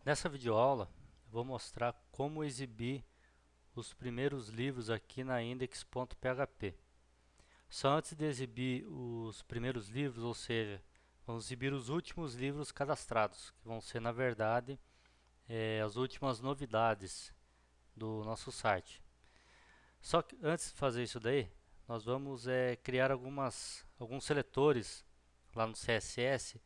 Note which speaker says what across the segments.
Speaker 1: Nessa videoaula eu vou mostrar como exibir os primeiros livros aqui na index.php. Só antes de exibir os primeiros livros, ou seja, vamos exibir os últimos livros cadastrados, que vão ser na verdade as últimas novidades do nosso site. Só que antes de fazer isso daí, nós vamos criar alguns seletores lá no CSS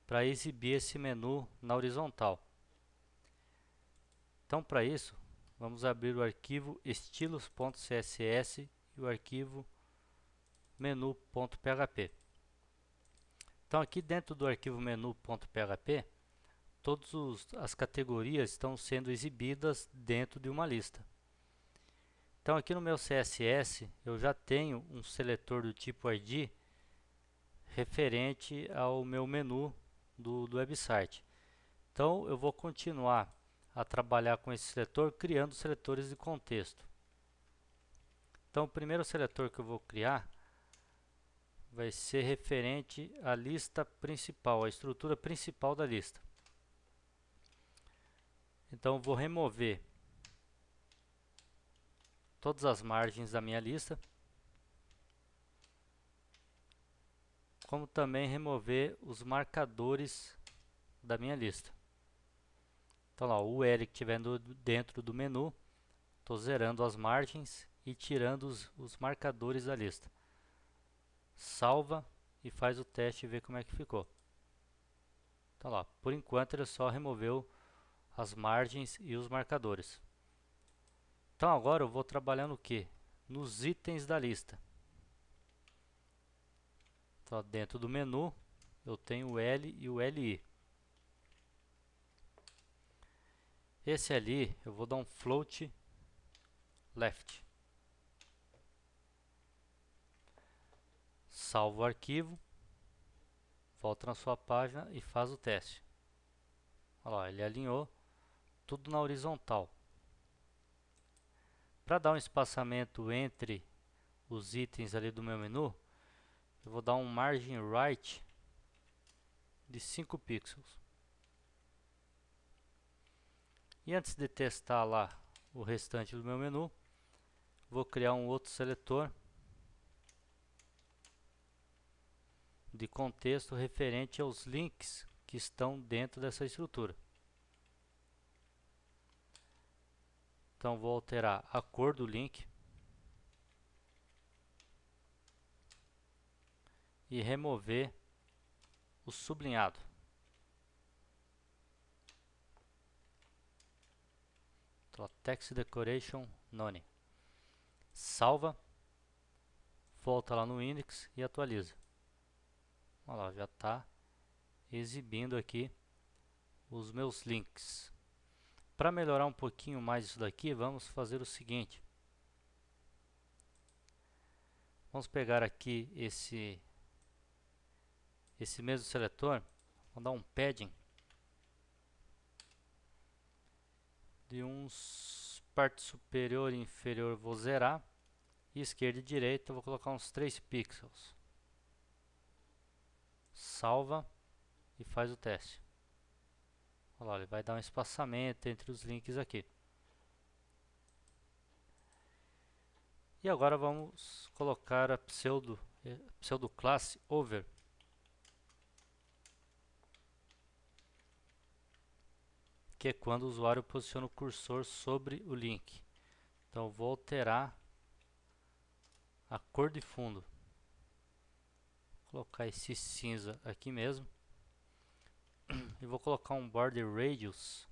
Speaker 1: para exibir esse menu na horizontal. Então, para isso, vamos abrir o arquivo estilos.css e o arquivo menu.php. Então, aqui dentro do arquivo menu.php, todas as categorias estão sendo exibidas dentro de uma lista. Então, aqui no meu CSS, eu já tenho um seletor do tipo ID referente ao meu menu do website. Então, eu vou continuar a trabalhar com esse seletor, criando seletores de contexto. Então, o primeiro seletor que eu vou criar vai ser referente à lista principal, à estrutura principal da lista. Então, eu vou remover todas as margens da minha lista, como também remover os marcadores da minha lista. Então, lá, o UL que estiver dentro do menu, estou zerando as margens e tirando os marcadores da lista. Salva e faz o teste e vê como é que ficou. Então lá, por enquanto ele só removeu as margens e os marcadores. Então agora eu vou trabalhar no que? Nos itens da lista. Então dentro do menu eu tenho o L e o LI. Esse ali eu vou dar um float left. Salvo o arquivo, volta na sua página e faz o teste. Olha lá, ele alinhou tudo na horizontal. Para dar um espaçamento entre os itens ali do meu menu, eu vou dar um margin right de 5 pixels. E antes de testar lá o restante do meu menu, vou criar um outro seletor de contexto referente aos links que estão dentro dessa estrutura. Então vou alterar a cor do link e remover o sublinhado. Então, Text Decoration None. Salva, volta lá no index e atualiza. Olha lá, já está exibindo aqui os meus links. Para melhorar um pouquinho mais isso daqui, vamos fazer o seguinte. Vamos pegar aqui esse mesmo seletor, vou dar um padding de uns parte superior e inferior, vou zerar, e esquerda e direita vou colocar uns 3 pixels. Salva e faz o teste. Olha lá, ele vai dar um espaçamento entre os links aqui. E agora vamos colocar a pseudo classe over, que é quando o usuário posiciona o cursor sobre o link. Então eu vou alterar a cor de fundo. Vou colocar esse cinza aqui mesmo. E vou colocar um border radius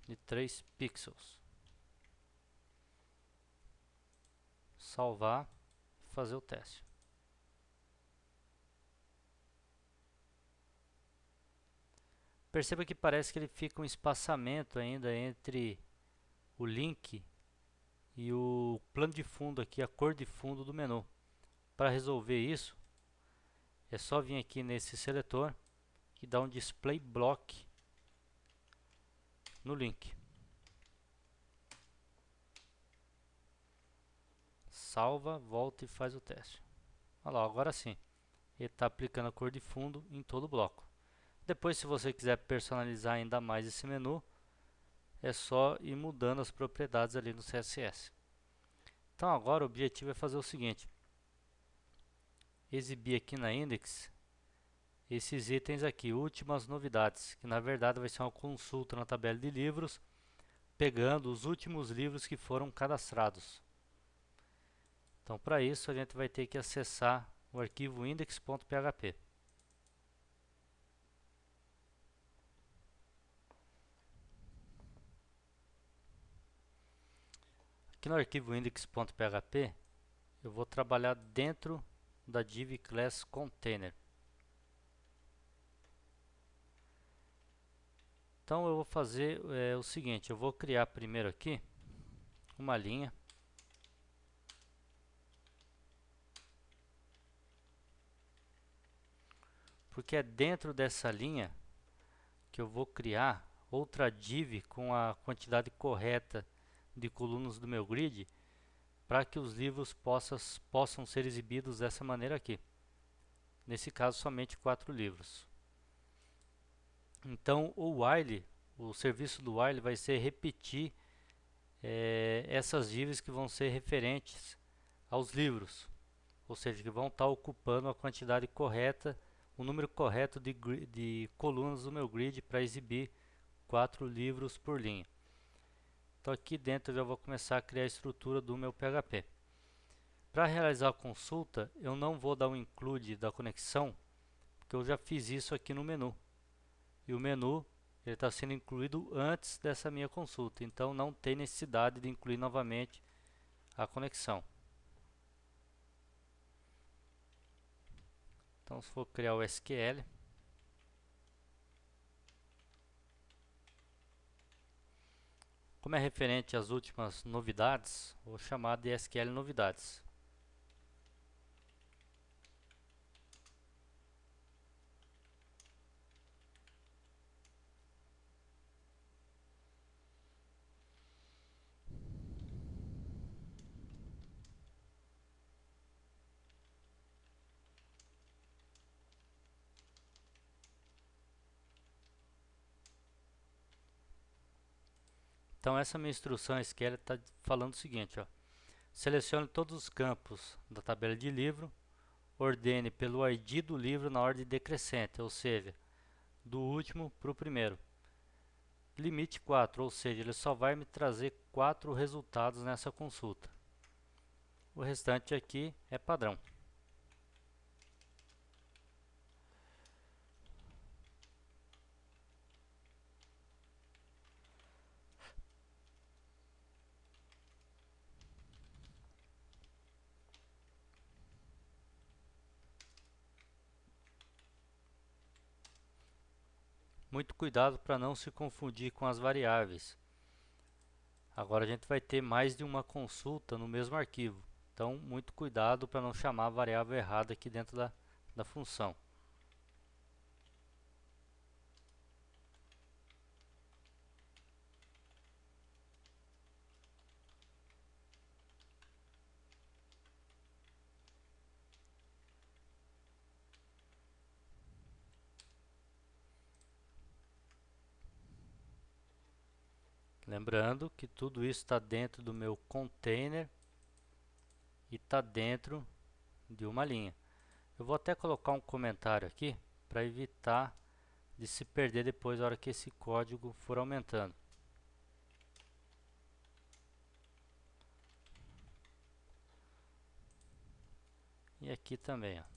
Speaker 1: de 3 pixels. Salvar e fazer o teste. Perceba que parece que ele fica um espaçamento ainda entre o link e o plano de fundo aqui, a cor de fundo do menu. Para resolver isso, é só vir aqui nesse seletor e dar um display block no link. Salva, volta e faz o teste. Olha lá, agora sim, ele está aplicando a cor de fundo em todo o bloco. Depois, se você quiser personalizar ainda mais esse menu, é só ir mudando as propriedades ali no CSS. Então agora o objetivo é fazer o seguinte: exibir aqui na index esses itens aqui, últimas novidades, que na verdade vai ser uma consulta na tabela de livros, pegando os últimos livros que foram cadastrados. Então para isso a gente vai ter que acessar o arquivo index.php. Aqui no arquivo index.php eu vou trabalhar dentro da div class container. Então eu vou fazer o seguinte: eu vou criar primeiro aqui uma linha, porque é dentro dessa linha que eu vou criar outra div com a quantidade correta de colunas do meu grid, para que os livros possam ser exibidos dessa maneira aqui. Nesse caso, somente 4 livros. Então o serviço do while vai ser repetir essas divs que vão ser referentes aos livros, ou seja, que vão estar ocupando a quantidade correta, o número correto de colunas do meu grid para exibir 4 livros por linha. Então aqui dentro eu já vou começar a criar a estrutura do meu PHP. Para realizar a consulta, eu não vou dar um include da conexão, porque eu já fiz isso aqui no menu. E o menu está sendo incluído antes dessa minha consulta, então não tem necessidade de incluir novamente a conexão. Então se for criar o SQL, como é referente às últimas novidades, vou chamar de SQL novidades. Então essa minha instrução SQL está falando o seguinte, ó: selecione todos os campos da tabela de livro, ordene pelo ID do livro na ordem decrescente, ou seja, do último para o primeiro. Limite 4, ou seja, ele só vai me trazer 4 resultados nessa consulta. O restante aqui é padrão. Muito cuidado para não se confundir com as variáveis. Agora a gente vai ter mais de uma consulta no mesmo arquivo. Então, muito cuidado para não chamar a variável errada aqui dentro da função. Lembrando que tudo isso está dentro do meu container e está dentro de uma linha. Eu vou até colocar um comentário aqui para evitar de se perder depois na hora que esse código for aumentando. E aqui também, ó.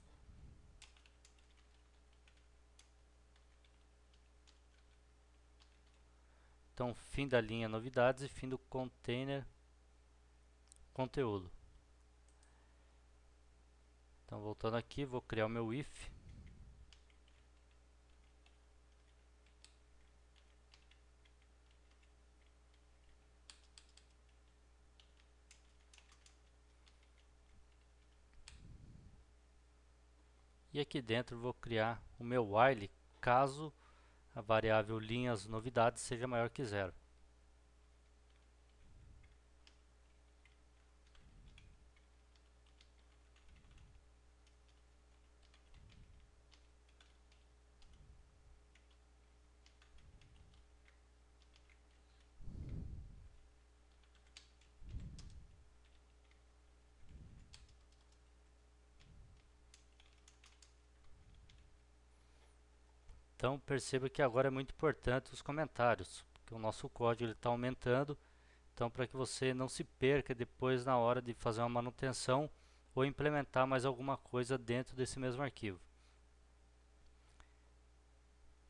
Speaker 1: Então, fim da linha novidades e fim do container conteúdo. Então, voltando aqui, vou criar o meu if. E aqui dentro vou criar o meu while caso a variável linhas novidades seja maior que zero. Então perceba que agora é muito importante os comentários, porque o nosso código está aumentando. Então, para que você não se perca depois na hora de fazer uma manutenção ou implementar mais alguma coisa dentro desse mesmo arquivo.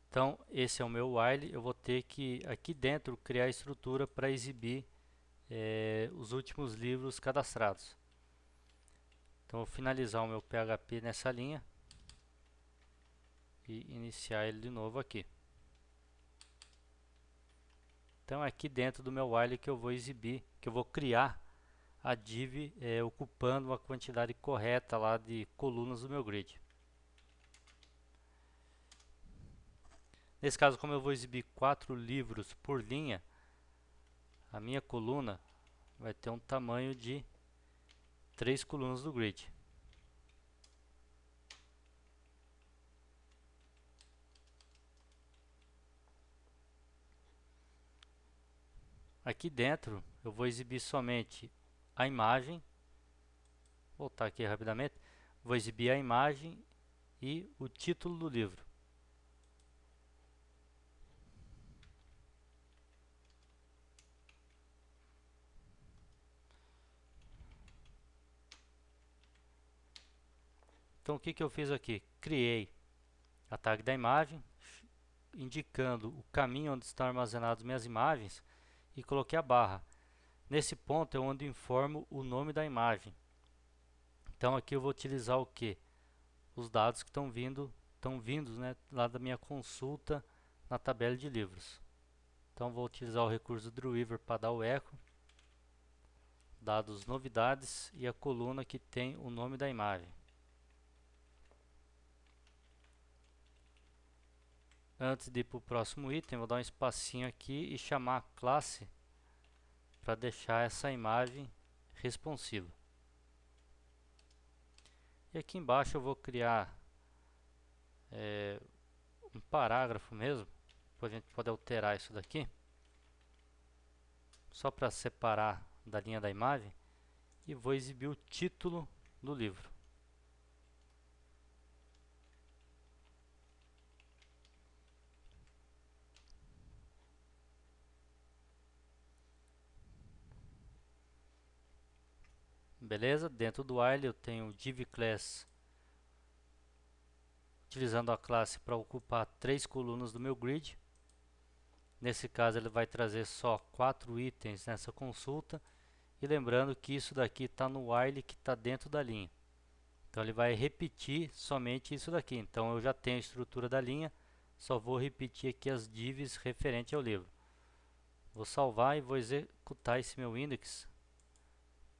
Speaker 1: Então, esse é o meu while. Eu vou ter que aqui dentro criar a estrutura para exibir os últimos livros cadastrados. Então, vou finalizar o meu PHP nessa linha e iniciar ele de novo aqui. Então, é aqui dentro do meu while que eu vou exibir, que eu vou criar a div ocupando uma quantidade correta lá de colunas do meu grid. Nesse caso, como eu vou exibir 4 livros por linha, a minha coluna vai ter um tamanho de 3 colunas do grid. Aqui dentro eu vou exibir somente a imagem, voltar aqui rapidamente, vou exibir a imagem e o título do livro. Então o que eu fiz aqui? Criei a tag da imagem, indicando o caminho onde estão armazenadas minhas imagens e coloquei a barra. Nesse ponto é onde informo o nome da imagem. Então aqui eu vou utilizar o que? Os dados que estão vindos, né, lá da minha consulta na tabela de livros. Então vou utilizar o recurso Drawriver para dar o eco, dados novidades e a coluna que tem o nome da imagem. Antes de ir para o próximo item, vou dar um espacinho aqui e chamar a classe para deixar essa imagem responsiva. E aqui embaixo eu vou criar um parágrafo mesmo, depois a gente pode alterar isso daqui, só para separar da linha da imagem, e vou exibir o título do livro. Beleza? Dentro do while eu tenho o div class, utilizando a classe para ocupar 3 colunas do meu grid. Nesse caso ele vai trazer só 4 itens nessa consulta. E lembrando que isso daqui está no while que está dentro da linha. Então ele vai repetir somente isso daqui. Então eu já tenho a estrutura da linha, só vou repetir aqui as divs referente ao livro. Vou salvar e vou executar esse meu index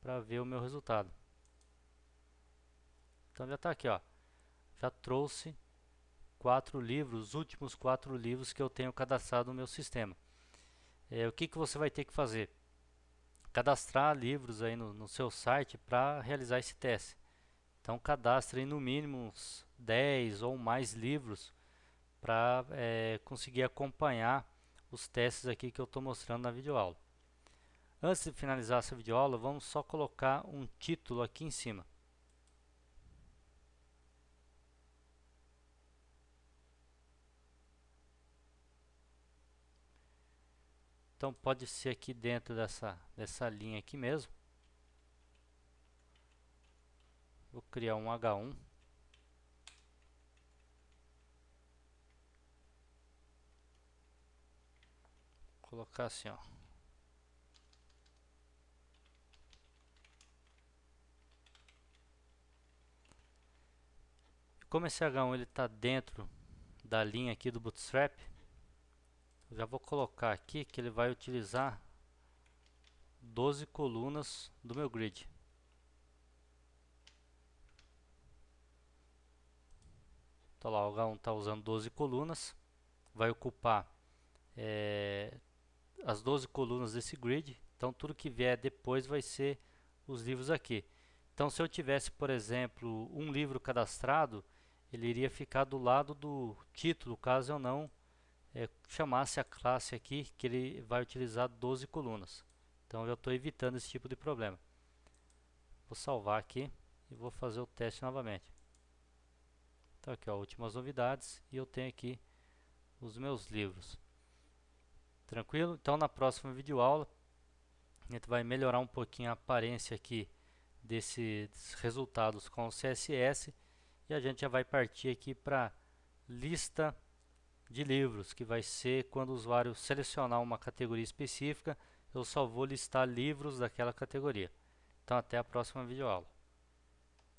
Speaker 1: para ver o meu resultado. Então já está aqui, ó. Já trouxe 4 livros, os últimos 4 livros que eu tenho cadastrado no meu sistema. O que você vai ter que fazer? Cadastrar livros aí no seu site para realizar esse teste. Então cadastre no mínimo uns 10 ou mais livros para conseguir acompanhar os testes aqui que eu estou mostrando na videoaula. Antes de finalizar essa videoaula, vamos só colocar um título aqui em cima. Então pode ser aqui dentro dessa linha aqui mesmo. Vou criar um H1. Colocar assim, ó. Como esse H1 ele está dentro da linha aqui do Bootstrap, eu já vou colocar aqui que ele vai utilizar 12 colunas do meu grid. Então lá o H1 está usando 12 colunas, vai ocupar as 12 colunas desse grid, então tudo que vier depois vai ser os livros aqui. Então se eu tivesse, por exemplo, um livro cadastrado, ele iria ficar do lado do título, caso eu não chamasse a classe aqui, que ele vai utilizar 12 colunas. Então eu já estou evitando esse tipo de problema. Vou salvar aqui e vou fazer o teste novamente. Então aqui, ó, últimas novidades, e eu tenho aqui os meus livros. Tranquilo? Então na próxima videoaula a gente vai melhorar um pouquinho a aparência aqui desses resultados com o CSS e a gente já vai partir aqui para lista de livros, que vai ser quando o usuário selecionar uma categoria específica, eu só vou listar livros daquela categoria. Então até a próxima videoaula.